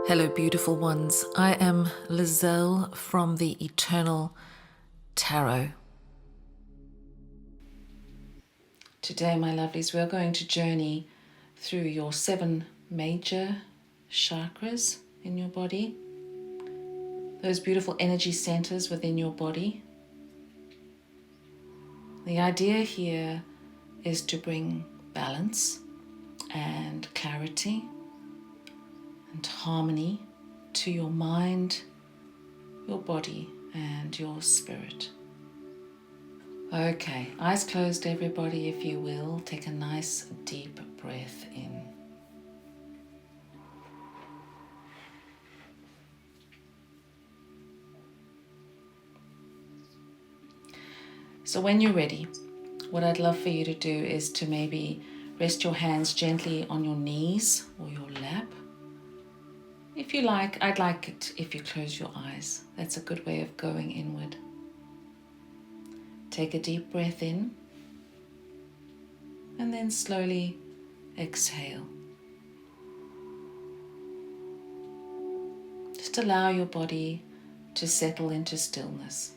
Hello, beautiful ones. I am Lizelle from the Eternal Tarot. Today, my lovelies, we're going to journey through your 7 major chakras in your body, those beautiful energy centers within your body. The idea here is to bring balance and clarity and harmony to your mind, your body, and your spirit. Okay, eyes closed, everybody, if you will. Take a nice deep breath in. So when you're ready, what I'd love for you to do is to maybe rest your hands gently on your knees or your lap. If you like, I'd like it if you close your eyes. That's a good way of going inward. Take a deep breath in and then slowly exhale. Just allow your body to settle into stillness.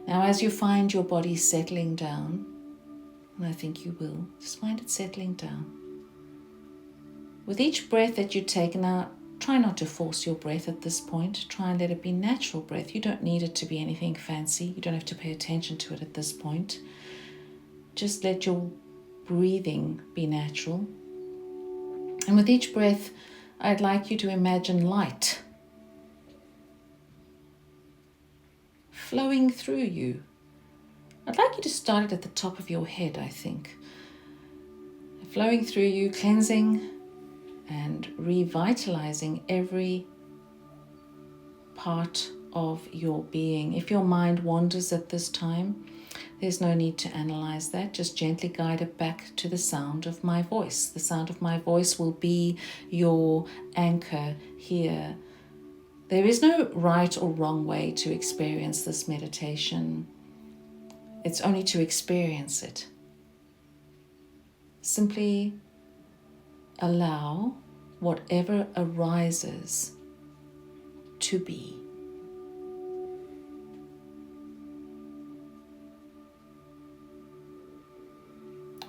Now, as you find your body settling down, and I think you will, just find it settling down. With each breath that you take, now try not to force your breath at this point. Try and let it be natural breath. You don't need it to be anything fancy. You don't have to pay attention to it at this point. Just let your breathing be natural. And with each breath, I'd like you to imagine light flowing through you. I'd like you to start it at the top of your head, I think. Flowing through you, cleansing and revitalizing every part of your being. If your mind wanders at this time, there's no need to analyze that. Just gently guide it back to the sound of my voice. The sound of my voice will be your anchor here. There is no right or wrong way to experience this meditation. It's only to experience it. Simply allow whatever arises to be.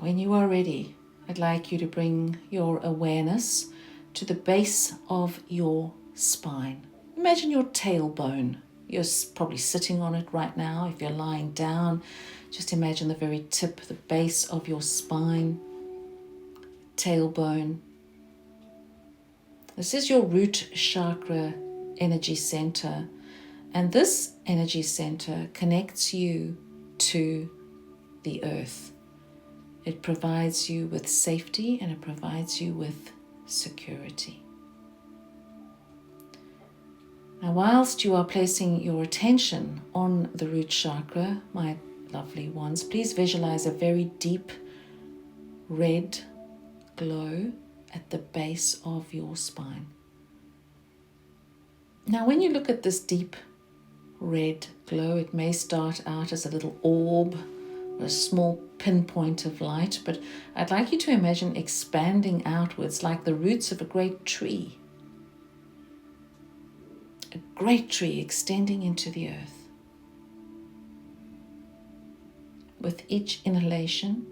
When you are ready, I'd like you to bring your awareness to the base of your spine. Imagine your tailbone. You're probably sitting on it right now. If you're lying down, just imagine the very tip, the base of your spine, tailbone. This is your root chakra energy center, and this energy center connects you to the earth. It provides you with safety and it provides you with security. Now, whilst you are placing your attention on the root chakra, my lovely ones, please visualize a very deep red glow at the base of your spine. Now, when you look at this deep red glow, it may start out as a little orb or a small pinpoint of light, but I'd like you to imagine expanding outwards like the roots of a great tree. A great tree extending into the earth. With each inhalation,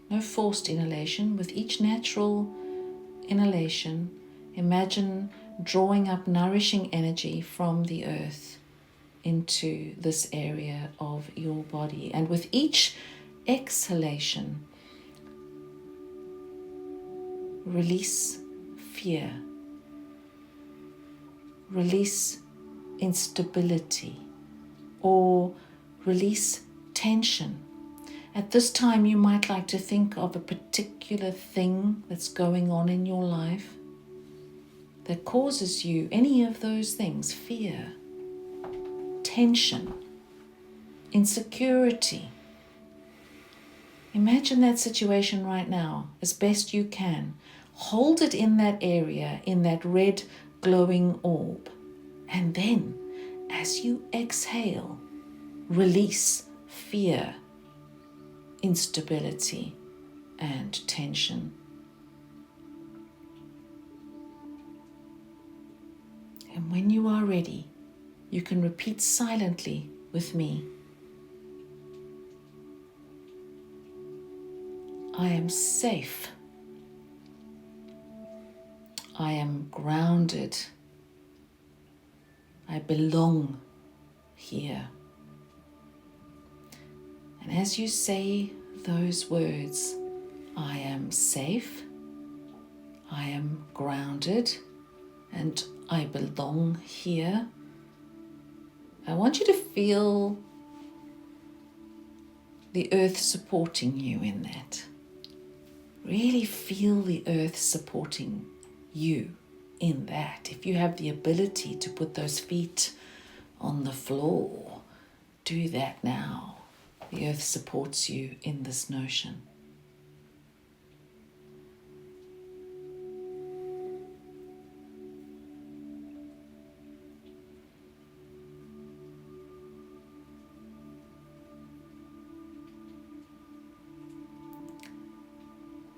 no forced inhalation, with each natural inhalation, imagine drawing up nourishing energy from the earth into this area of your body. And with each exhalation, release fear. Release instability or release tension. At this time, you might like to think of a particular thing that's going on in your life that causes you any of those things: fear, tension, insecurity. Imagine that situation right now as best you can. Hold it in that area, in that red glowing orb, and then as you exhale, release fear, instability, and tension. And when you are ready, you can repeat silently with me. I am safe. I am grounded. I belong here. And as you say those words, I am safe, I am grounded, and I belong here, I want you to feel the earth supporting you in that. Really feel the earth supporting you in that. If you have the ability to put those feet on the floor, do that now. The earth supports you in this notion.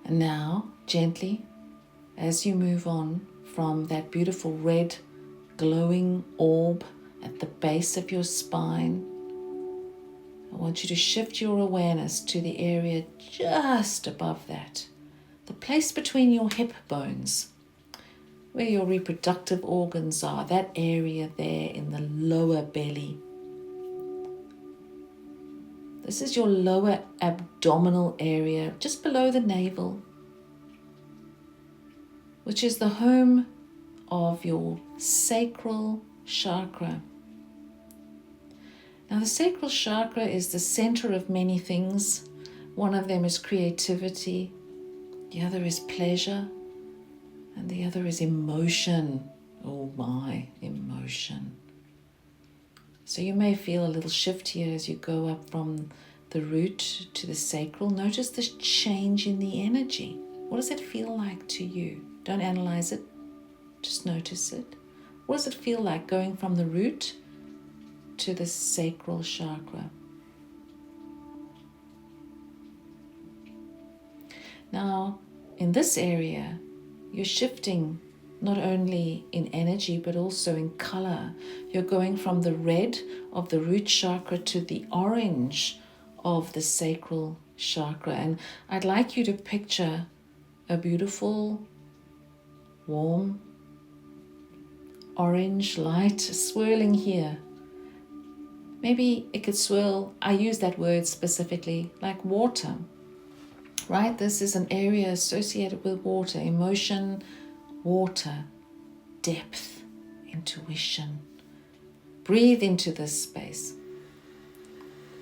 And now, gently, as you move on from that beautiful red glowing orb at the base of your spine, I want you to shift your awareness to the area just above that, the place between your hip bones, where your reproductive organs are, that area there in the lower belly. This is your lower abdominal area, just below the navel, which is the home of your sacral chakra. Now, the sacral chakra is the center of many things. One of them is creativity, the other is pleasure, and the other is emotion. Oh my, emotion. So you may feel a little shift here as you go up from the root to the sacral. Notice this change in the energy. What does it feel like to you? Don't analyze it, just notice it. What does it feel like going from the root to the sacral chakra? Now, in this area, you're shifting not only in energy, but also in color. You're going from the red of the root chakra to the orange of the sacral chakra. And I'd like you to picture a beautiful, warm, orange light swirling here. Maybe it could swirl, I use that word specifically, like water, right? This is an area associated with water, emotion, water, depth, intuition. Breathe into this space.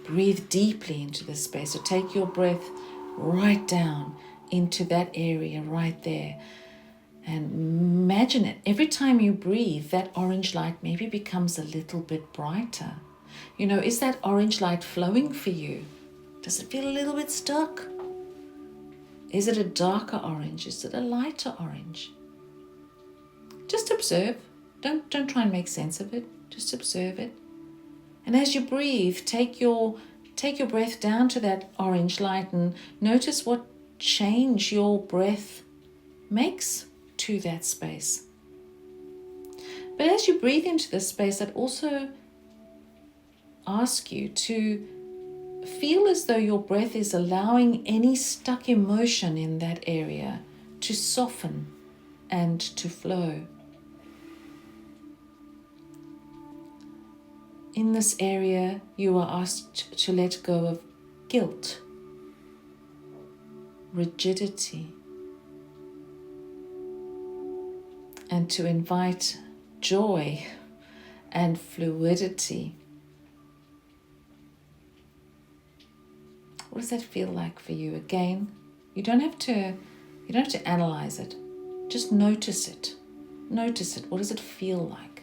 Breathe deeply into this space. So take your breath right down into that area right there. And imagine it. Every time you breathe, that orange light maybe becomes a little bit brighter. You know, is that orange light flowing for you? Does it feel a little bit stuck? Is it a darker orange? Is it a lighter orange? Just observe. Don't try and make sense of it. Just observe it. And as you breathe, take your breath down to that orange light and notice what change your breath makes to that space. But as you breathe into this space, I'd also ask you to feel as though your breath is allowing any stuck emotion in that area to soften and to flow. In this area, you are asked to let go of guilt, rigidity, and to invite joy and fluidity. What does that feel like for you? Again, you don't have to analyze it. Just notice it. Notice it. What does it feel like?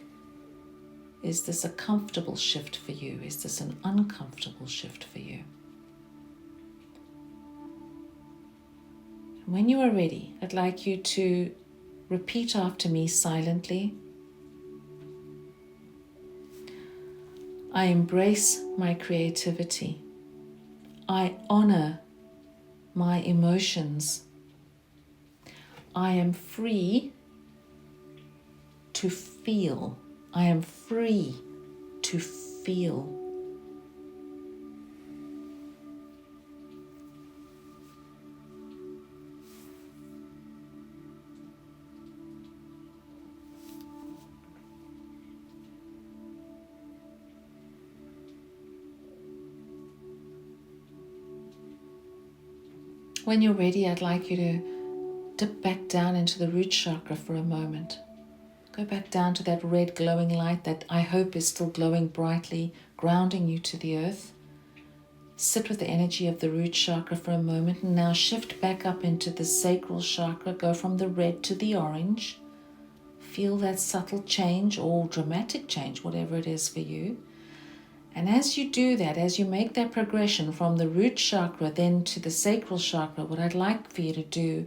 Is this a comfortable shift for you? Is this an uncomfortable shift for you? When you are ready, I'd like you to repeat after me silently. I embrace my creativity. I honor my emotions. I am free to feel. I am free to feel. When you're ready, I'd like you to dip back down into the root chakra for a moment. Go back down to that red glowing light that I hope is still glowing brightly, grounding you to the earth. Sit with the energy of the root chakra for a moment and now shift back up into the sacral chakra. Go from the red to the orange. Feel that subtle change or dramatic change, whatever it is for you. And as you do that, as you make that progression from the root chakra then to the sacral chakra, what I'd like for you to do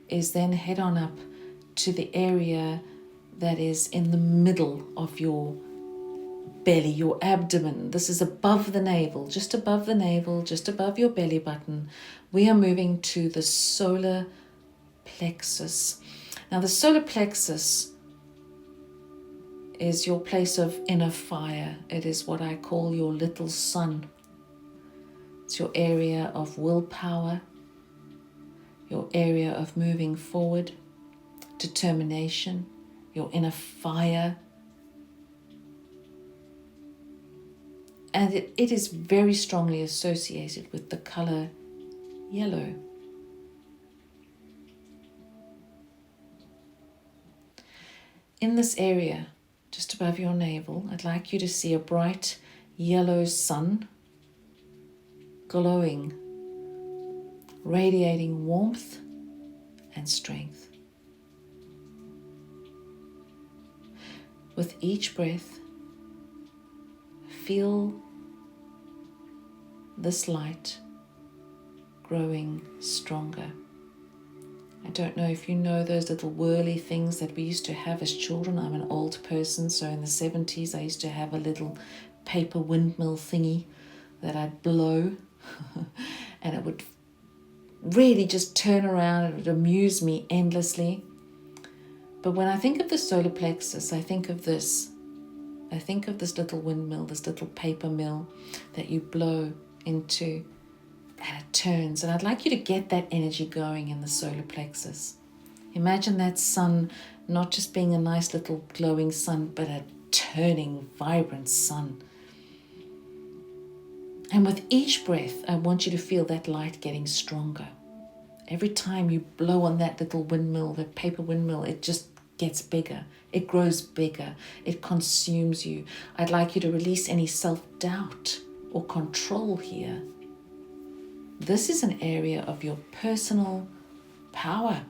is then head on up to the area that is in the middle of your belly, your abdomen. This is above the navel, just above the navel, just above your belly button. We are moving to the solar plexus. Now, the solar plexus is your place of inner fire. It is what I call your little sun. It's your area of willpower, your area of moving forward, determination, your inner fire. And it is very strongly associated with the color yellow. In this area, just above your navel, I'd like you to see a bright yellow sun glowing, radiating warmth and strength. With each breath, feel this light growing stronger. I don't know if you know those little whirly things that we used to have as children. I'm an old person, so in the 70s I used to have a little paper windmill thingy that I'd blow and it would really just turn around. It would amuse me endlessly. But when I think of the solar plexus, I think of this. I think of this little windmill, this little paper mill that you blow into and it turns. And I'd like you to get that energy going in the solar plexus. Imagine that sun not just being a nice little glowing sun, but a turning, vibrant sun. And with each breath, I want you to feel that light getting stronger. Every time you blow on that little windmill, that paper windmill, it just gets bigger. It grows bigger. It consumes you. I'd like you to release any self-doubt or control here. This is an area of your personal power.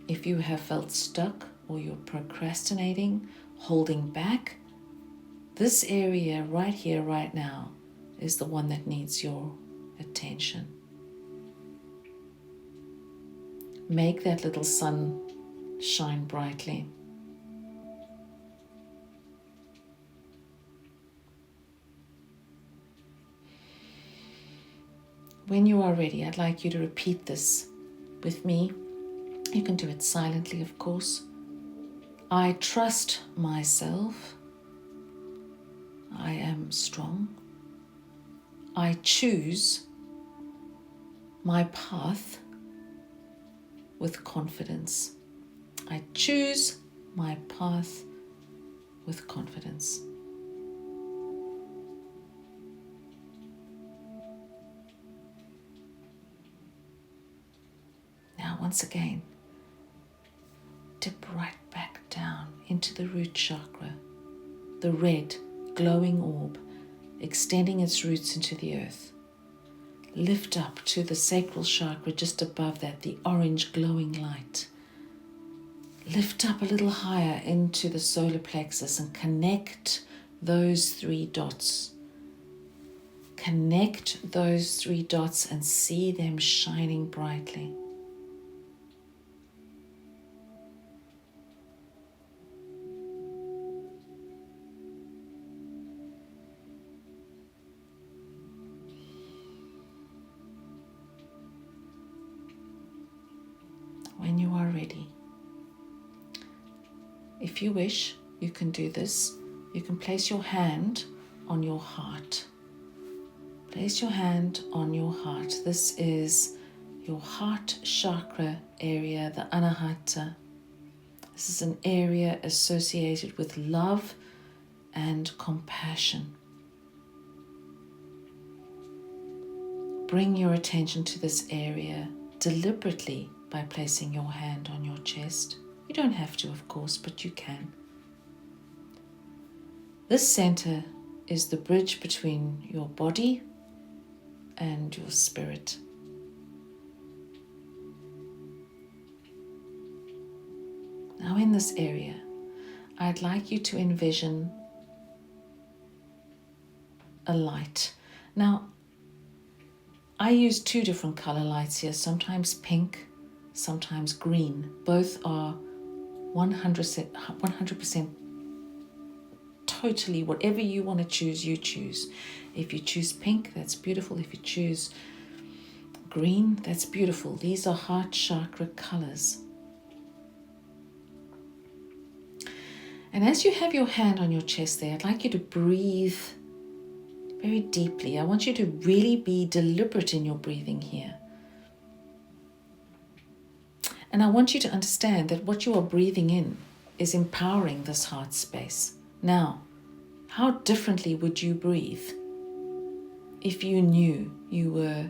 If you have felt stuck or you're procrastinating, holding back, this area right here, right now, is the one that needs your attention. Make that little sun shine brightly. When you are ready, I'd like you to repeat this with me. You can do it silently, of course. I trust myself. I am strong. I choose my path with confidence. I choose my path with confidence. Now, once again, dip right back down into the root chakra, the red glowing orb, extending its roots into the earth. Lift up to the sacral chakra just above that, the orange glowing light. Lift up a little higher into the solar plexus and connect those 3 dots. Connect those 3 dots and see them shining brightly. if you wish, you can do this. You can place your hand on your heart. Place your hand on your heart. This is your heart chakra area, the Anahata. This is an area associated with love and compassion. Bring your attention to this area deliberately by placing your hand on your chest. You don't have to, of course, but you can. This center is the bridge between your body and your spirit. Now in this area, I'd like you to envision a light. Now, I use two different color lights here, sometimes pink, sometimes green. Both are 100% totally whatever you want to choose, you choose. If you choose pink, that's beautiful. If you choose green, that's beautiful. These are heart chakra colors. And as you have your hand on your chest there, I'd like you to breathe very deeply. I want you to really be deliberate in your breathing here. And I want you to understand that what you are breathing in is empowering this heart space. Now, how differently would you breathe if you knew you were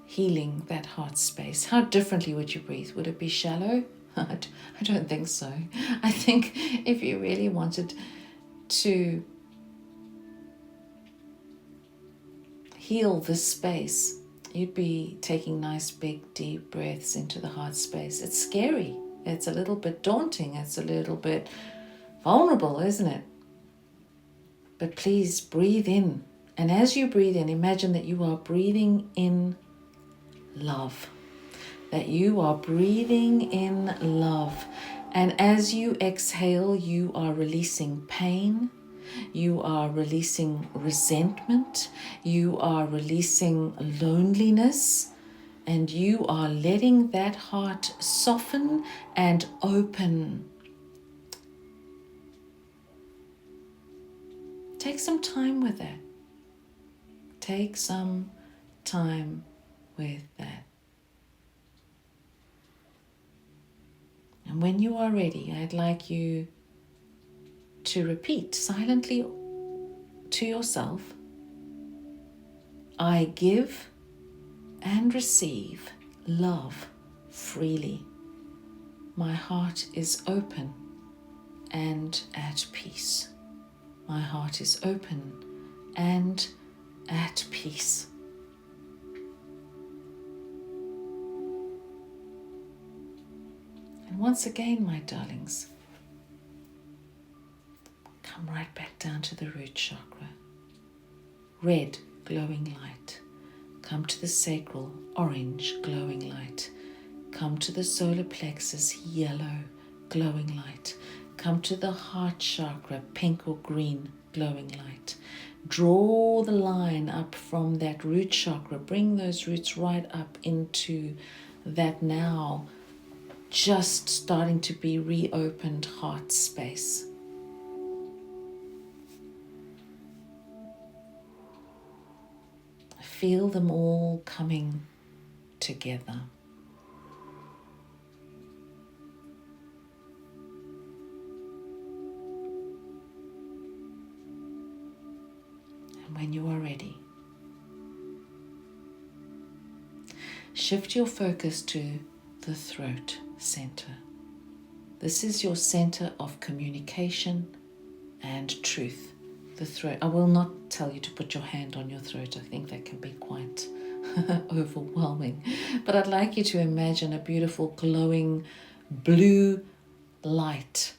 healing that heart space? How differently would you breathe? Would it be shallow? I don't think so. I think if you really wanted to heal this space, you'd be taking nice big deep breaths into the heart space. It's scary. It's a little bit daunting. It's a little bit vulnerable, isn't it? But please breathe in. And as you breathe in, imagine that you are breathing in love. That you are breathing in love. And as you exhale, you are releasing pain. You are releasing resentment. You are releasing loneliness. And you are letting that heart soften and open. Take some time with that. Take some time with that. And when you are ready, I'd like you to repeat silently to yourself, I give and receive love freely. My heart is open and at peace. My heart is open and at peace. And once again, my darlings, come right back down to the root chakra. Red, glowing light. Come to the sacral, orange, glowing light. Come to the solar plexus, yellow, glowing light. Come to the heart chakra, pink or green, glowing light. Draw the line up from that root chakra. Bring those roots right up into that now just starting to be reopened heart space. Feel them all coming together. And when you are ready, shift your focus to the throat center. This is your center of communication and truth. The throat. I will not tell you to put your hand on your throat. I think that can be quite overwhelming. But I'd like you to imagine a beautiful glowing blue light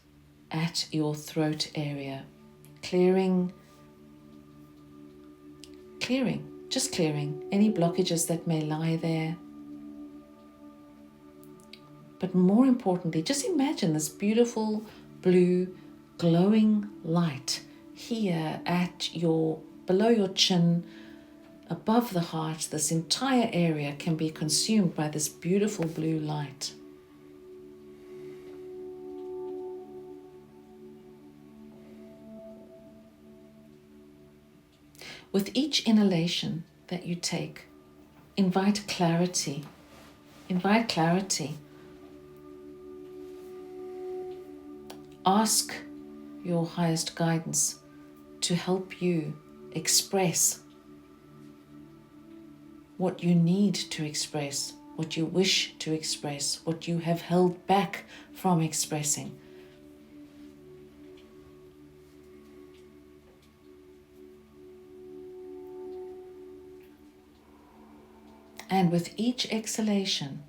at your throat area, clearing any blockages that may lie there. But more importantly, just imagine this beautiful blue glowing light here at below your chin, above the heart. This entire area can be consumed by this beautiful blue light. With each inhalation that you take, invite clarity. Invite clarity. Ask your highest guidance to help you express what you need to express, what you wish to express, what you have held back from expressing. And with each exhalation,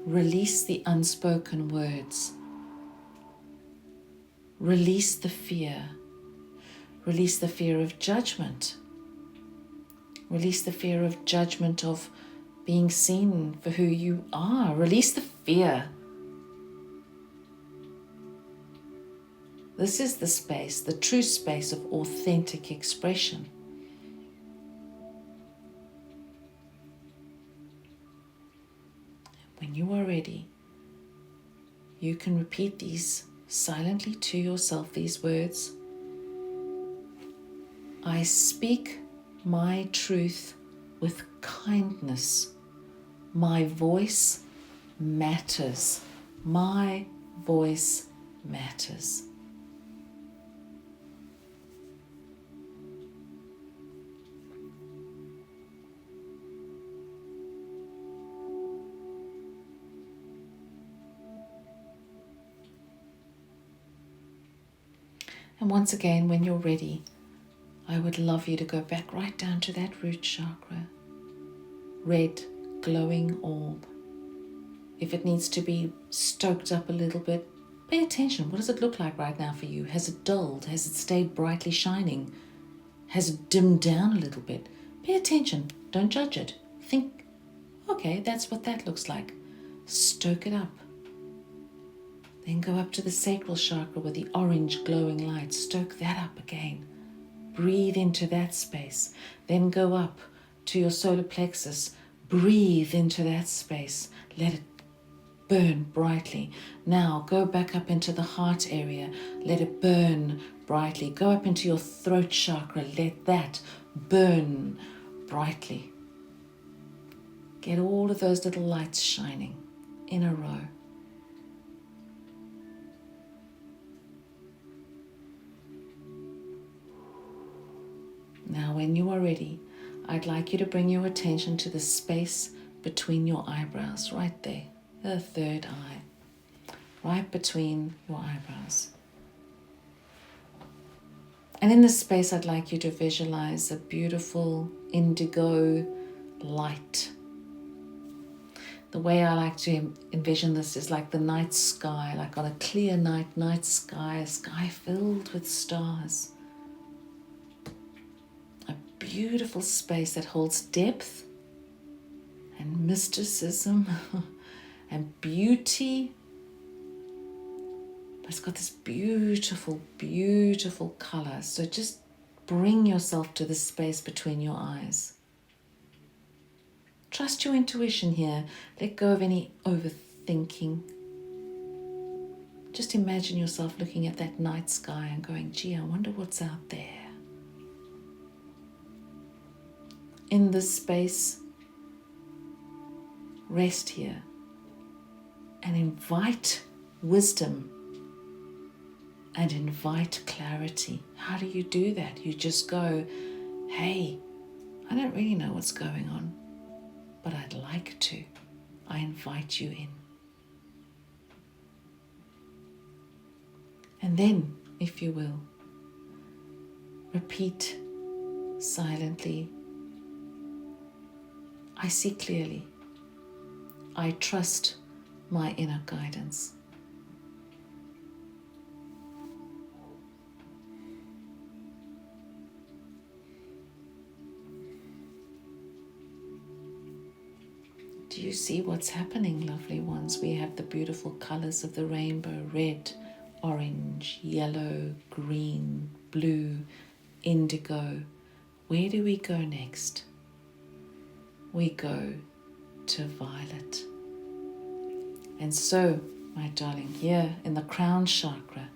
release the unspoken words. Release the fear. Release the fear of judgment. Release the fear of judgment of being seen for who you are. Release the fear. This is the space, the true space of authentic expression. When you are ready, you can repeat these silently to yourself, these words. I speak my truth with kindness. My voice matters. My voice matters. And once again, when you're ready, I would love you to go back right down to that root chakra. Red, glowing orb. If it needs to be stoked up a little bit, pay attention. What does it look like right now for you? Has it dulled? Has it stayed brightly shining? Has it dimmed down a little bit? Pay attention. Don't judge it. Think, okay, that's what that looks like. Stoke it up. Then go up to the sacral chakra with the orange glowing light. Stoke that up again. Breathe into that space. Then go up to your solar plexus. Breathe into that space. Let it burn brightly. Now go back up into the heart area. Let it burn brightly. Go up into your throat chakra. Let that burn brightly. Get all of those little lights shining in a row. Now, when you are ready, I'd like you to bring your attention to the space between your eyebrows, right there, the third eye, right between your eyebrows. And in this space, I'd like you to visualize a beautiful indigo light. The way I like to envision this is like the night sky, like on a clear night sky, a sky filled with stars. Beautiful space that holds depth and mysticism and beauty. But it's got this beautiful, beautiful color. So just bring yourself to the space between your eyes. Trust your intuition here. Let go of any overthinking. Just imagine yourself looking at that night sky and going, gee, I wonder what's out there. In this space, rest here and invite wisdom and invite clarity. How do you do that? You just go, hey, I don't really know what's going on, but I'd like to. I invite you in. And then, if you will, repeat silently, I see clearly. I trust my inner guidance. Do you see what's happening, lovely ones? We have the beautiful colors of the rainbow: red, orange, yellow, green, blue, indigo. Where do we go next? We go to violet. And so, my darling, here in the crown chakra,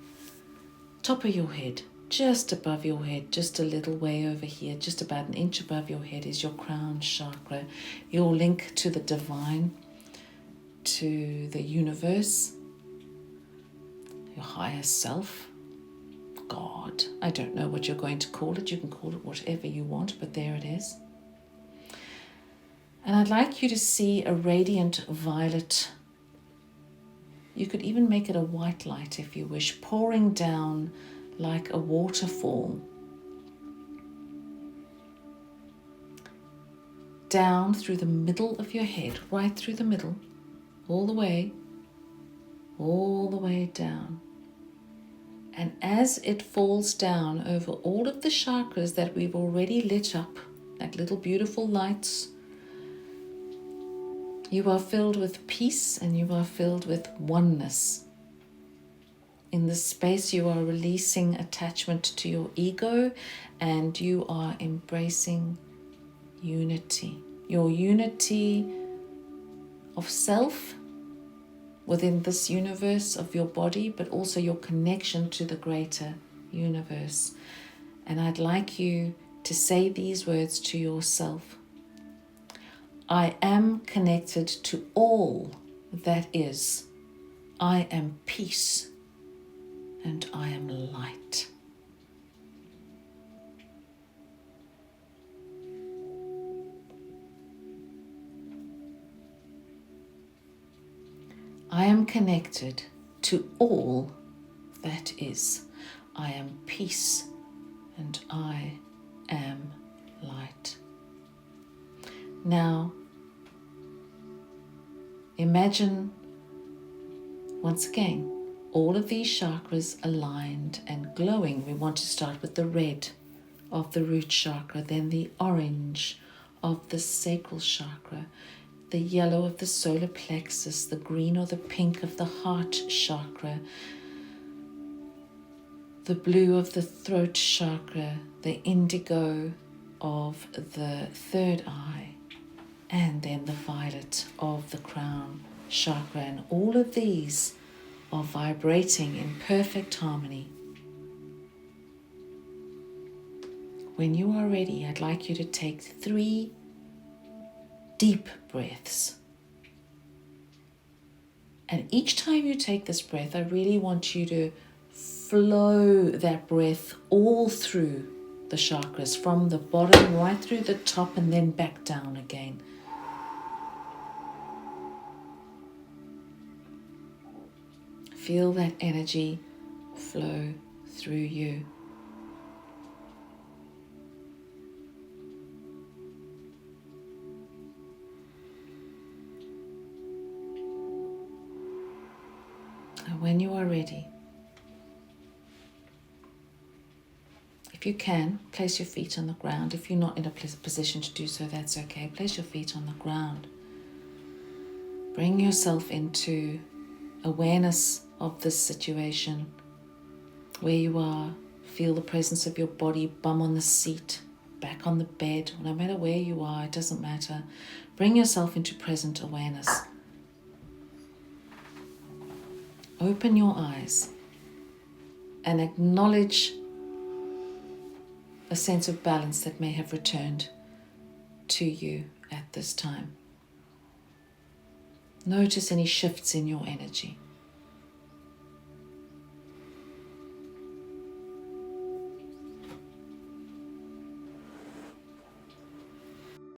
top of your head, just above your head, just a little way over here, just about an inch above your head is your crown chakra, your link to the divine, to the universe, your higher self, God. I don't know what you're going to call it. You can call it whatever you want, but there it is. And I'd like you to see a radiant violet. You could even make it a white light if you wish, pouring down like a waterfall, down through the middle of your head, right through the middle, all the way down. And as it falls down over all of the chakras that we've already lit up, like little beautiful lights, you are filled with peace and you are filled with oneness. In this space, you are releasing attachment to your ego and you are embracing unity. Your unity of self within this universe of your body, but also your connection to the greater universe. And I'd like you to say these words to yourself. I am connected to all that is. I am peace. And I am light. I am connected to all that is. I am peace and I am light. Now, imagine once again all of these chakras aligned and glowing. We want to start with the red of the root chakra, then the orange of the sacral chakra, the yellow of the solar plexus, the green or the pink of the heart chakra, the blue of the throat chakra, the indigo of the third eye, and then the violet of the crown chakra. And all of these are vibrating in perfect harmony. When you are ready, I'd like you to take 3 deep breaths. And each time you take this breath, I really want you to flow that breath all through the chakras, from the bottom right through the top and then back down again. Feel that energy flow through you. And when you are ready, if you can, place your feet on the ground. If you're not in a position to do so, that's okay. Place your feet on the ground. Bring yourself into awareness of this situation, where you are. Feel the presence of your body, bum on the seat, back on the bed, no matter where you are, it doesn't matter. Bring yourself into present awareness. Open your eyes and acknowledge a sense of balance that may have returned to you at this time. Notice any shifts in your energy.